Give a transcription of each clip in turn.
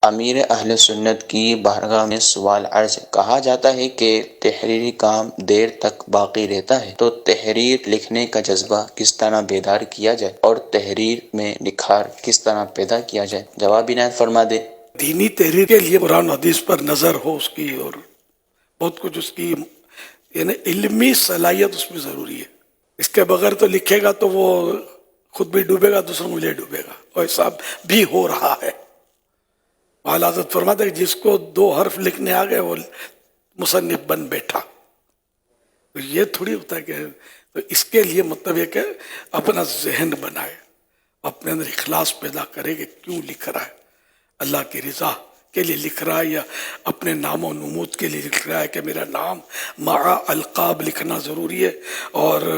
امیر اہل سنت کی بارگاہ میں سوال عرض کہا جاتا ہے کہ تحریری کام دیر تک باقی رہتا ہے، تو تحریر لکھنے کا جذبہ کس طرح بیدار کیا جائے اور تحریر میں نکھار کس طرح پیدا کیا جائے؟ جواب عنایت فرما دے۔ دینی تحریر کے لیے قرآن حدیث پر نظر ہو اس کی، اور بہت کچھ اس کی یعنی علمی صلاحیت اس میں ضروری ہے۔ اس کے بغیر تو لکھے گا تو وہ خود بھی ڈوبے گا، دوسروں کو لے ڈوبے گا، اور حساب بھی ہو رہا ہے۔ اعلیٰ حضرت فرماتے ہیں کہ جس کو 2 حرف لکھنے آ گئے وہ مصنف بن بیٹھا۔ تو یہ تھوڑی ہوتا ہے کہ تو اس کے لیے مطلب یہ کہ اپنا ذہن بنائے، اپنے اندر اخلاص پیدا کرے کہ کیوں لکھ رہا ہے، اللہ کی رضا کے لیے لکھ رہا ہے یا اپنے نام و نمود کے لیے لکھ رہا ہے کہ میرا نام مع القاب لکھنا ضروری ہے اور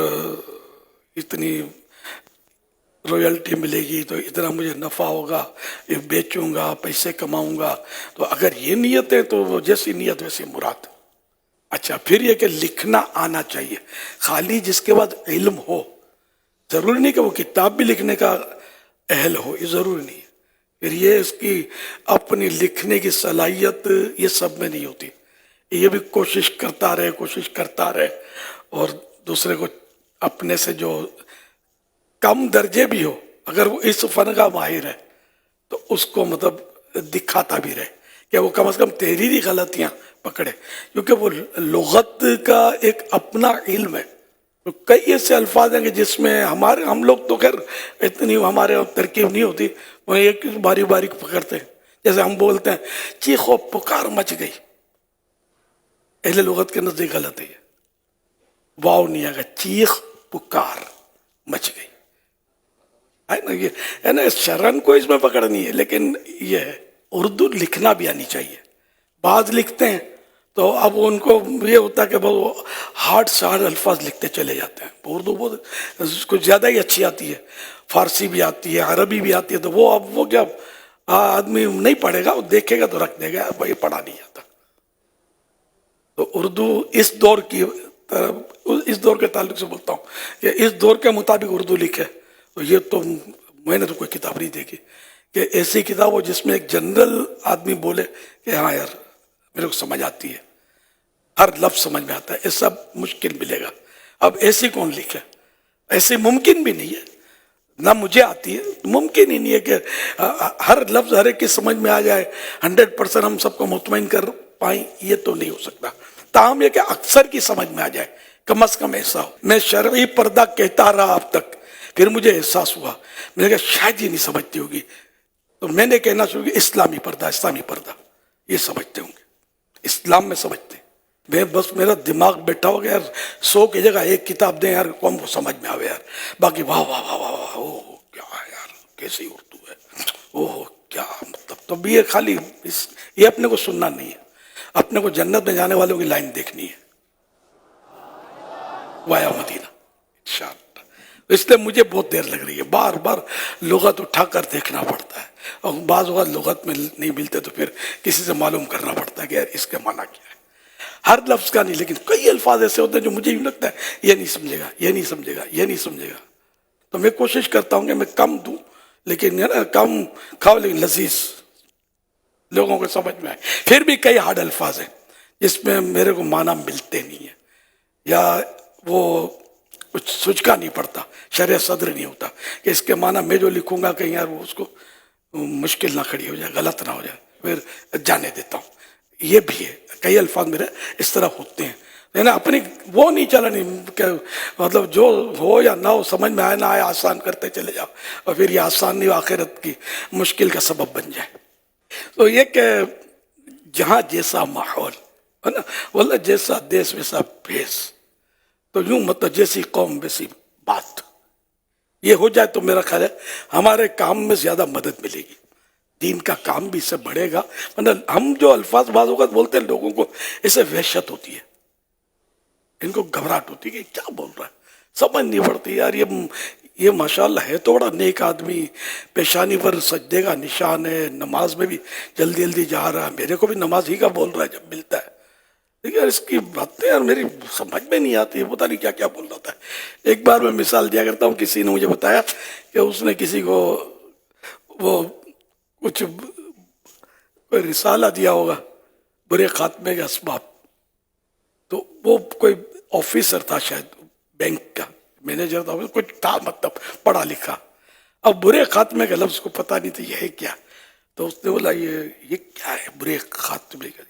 اتنی رویلٹی ملے گی تو اتنا مجھے نفع ہوگا، یہ بیچوں گا، پیسے کماؤں گا۔ تو اگر یہ نیت ہے تو وہ جیسی نیت ویسی مراد۔ اچھا، پھر یہ کہ لکھنا آنا چاہیے، خالی جس کے بعد علم ہو، ضروری نہیں کہ وہ کتاب بھی لکھنے کا اہل ہو، یہ ضروری نہیں ہے۔ پھر یہ اس کی اپنی لکھنے کی صلاحیت یہ سب میں نہیں ہوتی، یہ بھی کوشش کرتا رہے اور دوسرے کو اپنے سے جو کم درجے بھی ہو، اگر وہ اس فن کا ماہر ہے تو اس کو مطلب دکھاتا بھی رہے کہ وہ کم از کم تحریری غلطیاں پکڑے، کیونکہ وہ لغت کا ایک اپنا علم ہے۔ تو کئی ایسے الفاظ ہیں کہ جس میں ہم لوگ تو خیر اتنی ہمارے ترکیب نہیں ہوتی، وہ ایک باریک باریک پکڑتے ہیں۔ جیسے ہم بولتے ہیں چیخ و پکار مچ گئی، اہل لغت کے نزدیک غلط ہے، واو نہیں آگا، چیخ پکار مچ گئی ہے نا۔ یہ ہے نا، شرن کو اس میں پکڑنی ہے، لیکن یہ ہے اردو لکھنا بھی آنی چاہیے۔ بعض لکھتے ہیں تو اب ان کو یہ ہوتا ہے کہ وہ ہارڈ سے ہارڈ الفاظ لکھتے چلے جاتے ہیں۔ اردو بہت کچھ زیادہ ہی اچھی آتی ہے، فارسی بھی آتی ہے، عربی بھی آتی ہے، تو وہ اب وہ کیا آدمی نہیں پڑھے گا، وہ دیکھے گا تو رکھ دے گا، بھائی پڑھا نہیں جاتا۔ تو اردو اس دور کی طرف، اس دور کے تعلق سے بولتا ہوں کہ اس دور کے مطابق اردو لکھے، تو یہ تو میں نے تو کوئی کتاب نہیں دیکھی کہ ایسی کتاب ہو جس میں ایک جنرل آدمی بولے کہ ہاں یار میرے کو سمجھ آتی ہے، ہر لفظ سمجھ میں آتا ہے، یہ سب مشکل ملے گا۔ اب ایسی کون لکھے؟ ایسی ممکن بھی نہیں ہے، نہ مجھے آتی ہے، ممکن ہی نہیں ہے کہ ہر لفظ ہر ایک کی سمجھ میں آ جائے، 100% ہم سب کو مطمئن کر پائیں، یہ تو نہیں ہو سکتا۔ تاہم یہ کہ اکثر کی سمجھ میں آ جائے، کم از کم ایسا ہو۔ میں شرعی پردہ کہتا رہا اب تک، پھر مجھے احساس ہوا میں نے کہا شاید یہ نہیں سمجھتی ہوگی، تو میں نے کہنا شروع کیا اسلامی پردہ یہ سمجھتے ہوں گے، اسلام میں سمجھتے ہیں۔ میں بس میرا دماغ بیٹھا ہو گیا یار 100 کی جگہ ایک کتاب دیں یار، قوم کو سمجھ میں آوے یار، باقی واہ واہ واہ واہ واہ، اوہ کیا ہے یار، کیسی اردو ہے، اوہ کیا مطلب۔ تو بھی یہ خالی یہ اپنے کو سننا نہیں ہے، اپنے کو جنت میں جانے والوں کی لائن دیکھنی ہے، وایا مدینہ انشاءاللہ۔ اس لیے مجھے بہت دیر لگ رہی ہے، بار بار لغت اٹھا کر دیکھنا پڑتا ہے، اور بعض اوقات لغت میں نہیں ملتے تو پھر کسی سے معلوم کرنا پڑتا ہے کہ یار اس کے معنی کیا ہے۔ ہر لفظ کا نہیں، لیکن کئی الفاظ ایسے ہوتے ہیں جو مجھے بھی لگتا ہے یہ نہیں سمجھے گا، یہ نہیں سمجھے گا، یہ نہیں سمجھے گا، تو میں کوشش کرتا ہوں کہ میں کم دوں، لیکن کم کھاؤ لیکن لذیذ لوگوں کو سمجھ میں آئے۔ پھر بھی کئی ہارڈ الفاظ ہیں جس میں میرے کو معنی ملتے نہیں ہیں، یا وہ کچھ سوچ کا نہیں پڑتا، شرح صدر نہیں ہوتا کہ اس کے معنی میں جو لکھوں گا کہیں یار وہ اس کو مشکل نہ کھڑی ہو جائے، غلط نہ ہو جائے، پھر جانے دیتا ہوں۔ یہ بھی ہے، کئی الفاظ میرے اس طرح ہوتے ہیں، ہے نا، اپنی وہ نہیں چلانی کہ مطلب جو ہو یا نہ ہو، سمجھ میں آئے نہ آئے آسان کرتے چلے جاؤ، اور پھر یہ آسانی آخرت کی مشکل کا سبب بن جائے۔ تو یہ کہ جہاں جیسا ماحول ہے نا، واللہ جیسا دیس ویسا بھیس، تو یوں مطلب جیسی قوم ویسی بات، یہ ہو جائے تو میرا خیال ہے ہمارے کام میں زیادہ مدد ملے گی، دین کا کام بھی اس سے بڑھے گا۔ مطلب ہم جو الفاظ بعض اوقات بولتے ہیں لوگوں کو اس سے وحشت ہوتی ہے، ان کو گھبراہٹ ہوتی ہے کہ کیا بول رہا ہے، سمجھ نہیں پڑتی یار، یہ ماشاءاللہ ہے تو بڑا نیک آدمی، پیشانی پر سجدے کا نشان ہے، نماز میں بھی جلدی جلدی جا رہا ہے، میرے کو بھی نماز ہی کا بول رہا ہے جب ملتا ہے، لیکن یار اس کی باتیں یار میری سمجھ میں نہیں آتی، پتہ نہیں کیا کیا بول رہا تھا۔ ایک بار میں مثال دیا کرتا ہوں، کسی نے مجھے بتایا کہ اس نے کسی کو وہ کچھ کوئی رسالہ دیا ہوگا برے خاتمے کے اسباب. تو وہ کوئی آفیسر تھا شاید بینک کا مینیجر تھا, کچھ تھا مطلب پڑھا لکھا. اب برے خاتمے کا لفظ کو پتہ نہیں تھا یہ ہے کیا. تو اس نے بولا یہ کیا ہے برے خاتمے کا,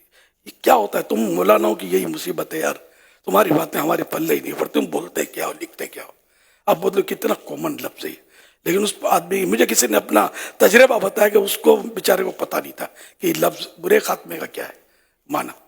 یہ کیا ہوتا ہے؟ تم مولاناؤں کی یہی مصیبت ہے یار, تمہاری باتیں ہمارے پلے ہی نہیں پر تم بولتے کیا ہو لکھتے کیا ہو. اب بولو کتنا کامن لفظ ہے, لیکن اس آدمی مجھے کسی نے اپنا تجربہ بتایا کہ اس کو بیچارے کو پتہ نہیں تھا کہ یہ لفظ برے خاتمے کا کیا ہے معنی.